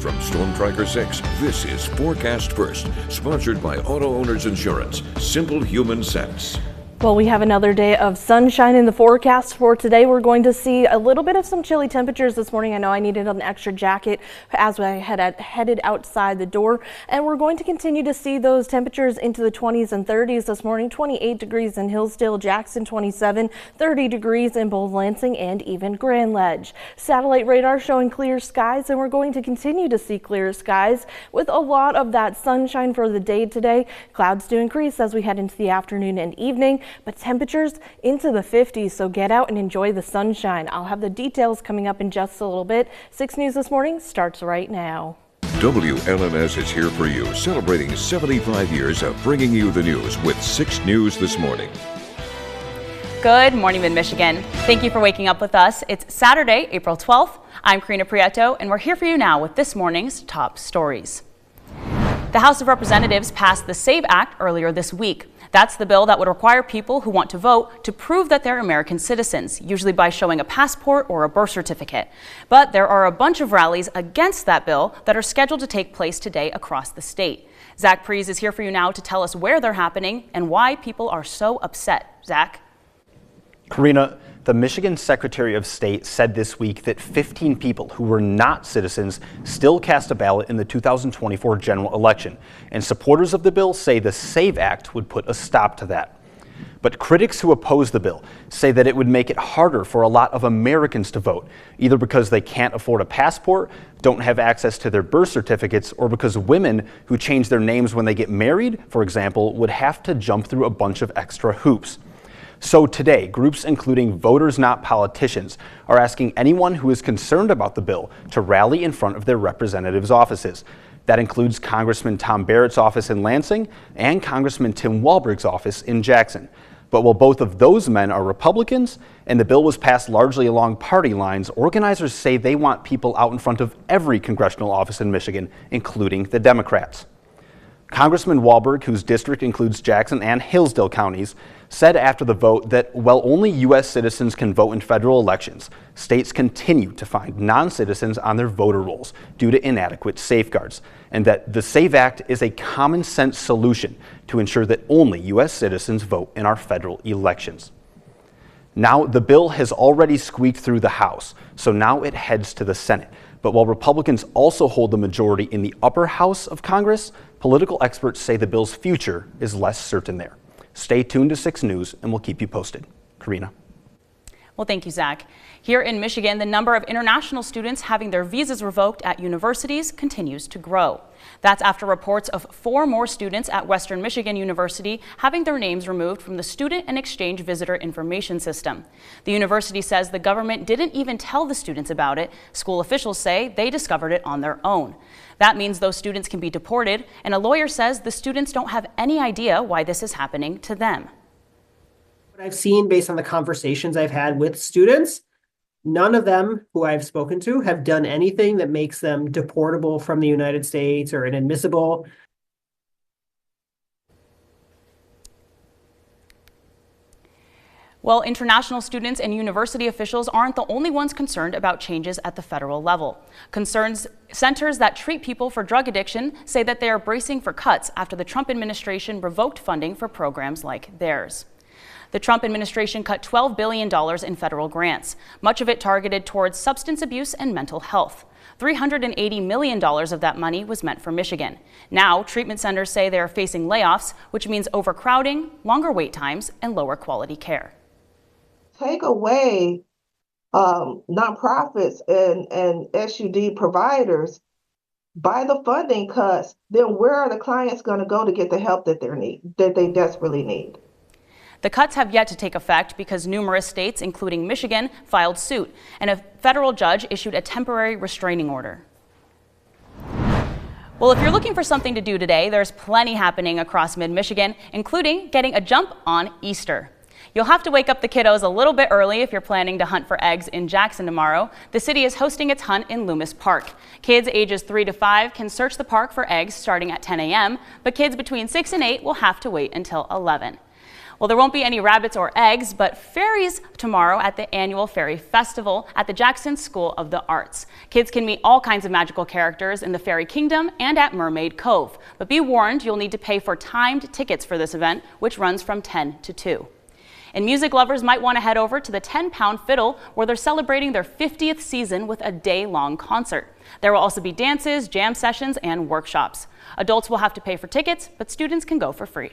From Storm Tracker 6, this is Forecast First, sponsored by Auto Owners Insurance. Simple human sense. Well, we have another day of sunshine in the forecast for today. We're going to see a little bit of some chilly temperatures this morning. I know I needed an extra jacket as I headed outside the door. And we're going to continue to see those temperatures into the 20s and 30s this morning. 28 degrees in Hillsdale, Jackson 27, 30 degrees in both Lansing and even Grand Ledge. Satellite radar showing clear skies, and we're going to continue to see clear skies with a lot of that sunshine for the day today. Clouds do increase as we head into the afternoon and evening, but temperatures into the 50s, so get out and enjoy the sunshine. I'll have the details coming up in just a little bit. 6 News This Morning starts right now. WLMS is here for you, celebrating 75 years of bringing you the news with 6 News This Morning. Good morning, Mid-Michigan. Thank you for waking up with us. It's Saturday, April 12th. I'm Karina Prieto, and we're here for you now with this morning's top stories. The House of Representatives passed the SAVE Act earlier this week. That's the bill that would require people who want to vote to prove that they're American citizens, usually by showing a passport or a birth certificate. But there are a bunch of rallies against that bill that are scheduled to take place today across the state. Zach Prees is here for you now to tell us where they're happening and why people are so upset. Zach? Karina, the Michigan Secretary of State said this week that 15 people who were not citizens still cast a ballot in the 2024 general election, and supporters of the bill say the SAVE Act would put a stop to that. But critics who oppose the bill say that it would make it harder for a lot of Americans to vote, either because they can't afford a passport, don't have access to their birth certificates, or because women who change their names when they get married, for example, would have to jump through a bunch of extra hoops. So today, groups including Voters Not Politicians are asking anyone who is concerned about the bill to rally in front of their representatives' offices. That includes Congressman Tom Barrett's office in Lansing and Congressman Tim Walberg's office in Jackson. But while both of those men are Republicans and the bill was passed largely along party lines, organizers say they want people out in front of every congressional office in Michigan, including the Democrats. Congressman Walberg, whose district includes Jackson and Hillsdale counties, said after the vote that while only U.S. citizens can vote in federal elections, states continue to find non-citizens on their voter rolls due to inadequate safeguards, and that the SAVE Act is a common-sense solution to ensure that only U.S. citizens vote in our federal elections. Now, the bill has already squeaked through the House, so now it heads to the Senate. But while Republicans also hold the majority in the upper house of Congress, political experts say the bill's future is less certain there. Stay tuned to 6 News and we'll keep you posted. Karina. Well, thank you, Zach. Here in Michigan, the number of international students having their visas revoked at universities continues to grow. That's after reports of 4 more students at Western Michigan University having their names removed from the Student and Exchange Visitor Information System. The university says the government didn't even tell the students about it. School officials say they discovered it on their own. That means those students can be deported, and a lawyer says the students don't have any idea why this is happening to them. What I've seen based on the conversations I've had with students, none of them who I've spoken to have done anything that makes them deportable from the United States or inadmissible. Well, international students and university officials aren't the only ones concerned about changes at the federal level. Centers that treat people for drug addiction say that they are bracing for cuts after the Trump administration revoked funding for programs like theirs. The Trump administration cut $12 billion in federal grants, much of it targeted towards substance abuse and mental health. $380 million of that money was meant for Michigan. Now, treatment centers say they are facing layoffs, which means overcrowding, longer wait times, and lower quality care. Take away nonprofits and SUD providers by the funding cuts, then where are the clients going to go to get the help that they desperately need? The cuts have yet to take effect because numerous states, including Michigan, filed suit, and a federal judge issued a temporary restraining order. Well, if you're looking for something to do today, there's plenty happening across mid-Michigan, including getting a jump on Easter. You'll have to wake up the kiddos a little bit early if you're planning to hunt for eggs in Jackson tomorrow. The city is hosting its hunt in Loomis Park. Kids ages 3 to 5 can search the park for eggs starting at 10 a.m., but kids between 6 and 8 will have to wait until 11. Well, there won't be any rabbits or eggs, but fairies tomorrow at the annual Fairy Festival at the Jackson School of the Arts. Kids can meet all kinds of magical characters in the Fairy Kingdom and at Mermaid Cove. But be warned, you'll need to pay for timed tickets for this event, which runs from 10 to 2. And music lovers might want to head over to the 10-Pound Fiddle, where they're celebrating their 50th season with a day-long concert. There will also be dances, jam sessions, and workshops. Adults will have to pay for tickets, but students can go for free.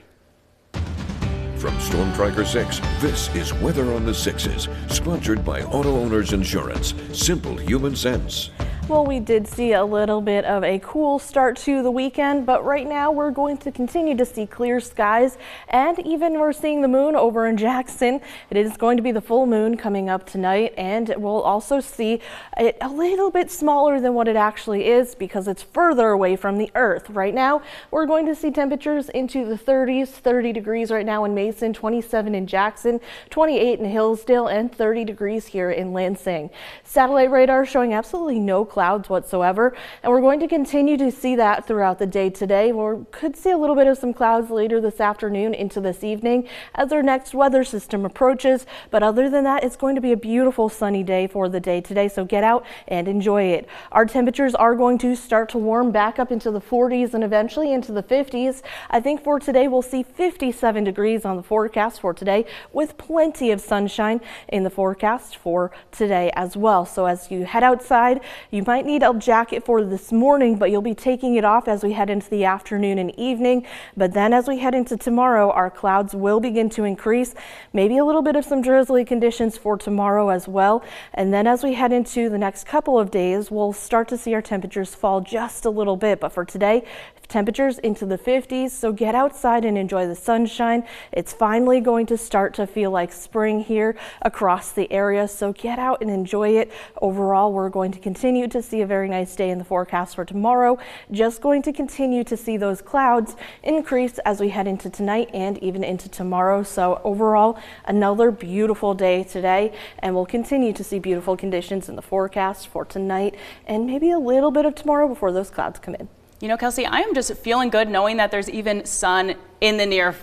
From Storm Tracker 6, this is Weather on the Sixes, sponsored by Auto Owners Insurance. Simple human sense. Well, we did see a little bit of a cool start to the weekend, but right now we're going to continue to see clear skies, and even we're seeing the moon over in Jackson. It is going to be the full moon coming up tonight, and we'll also see it a little bit smaller than what it actually is because it's further away from the Earth. Right now, we're going to see temperatures into the 30s, 30 degrees right now in Mason, 27 in Jackson, 28 in Hillsdale, and 30 degrees here in Lansing. Satellite radar showing absolutely no clouds whatsoever, and we're going to continue to see that throughout the day today. We could see a little bit of some clouds later this afternoon into this evening as our next weather system approaches, but other than that, it's going to be a beautiful sunny day for the day today, so get out and enjoy it. Our temperatures are going to start to warm back up into the 40s and eventually into the 50s. I think for today we'll see 57 degrees on the forecast for today, with plenty of sunshine in the forecast for today as well. So as you head outside, you might need a jacket for this morning, but you'll be taking it off as we head into the afternoon and evening. But then as we head into tomorrow, our clouds will begin to increase, maybe a little bit of some drizzly conditions for tomorrow as well. And then as we head into the next couple of days, we'll start to see our temperatures fall just a little bit. But for today, temperatures into the 50s, so get outside and enjoy the sunshine. It's finally going to start to feel like spring here across the area, so get out and enjoy it. Overall, we're going to continue to see a very nice day in the forecast for tomorrow. Just going to continue to see those clouds increase as we head into tonight and even into tomorrow. So overall, another beautiful day today, and we'll continue to see beautiful conditions in the forecast for tonight and maybe a little bit of tomorrow before those clouds come in. You know, Kelsey, I am just feeling good knowing that there's even sun in the near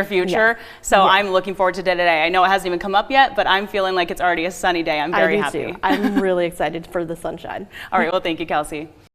future. Yeah. So yeah. I'm looking forward to today. I know it hasn't even come up yet, but I'm feeling like it's already a sunny day. I'm very happy. Too. I'm really excited for the sunshine. All right, well, thank you, Kelsey.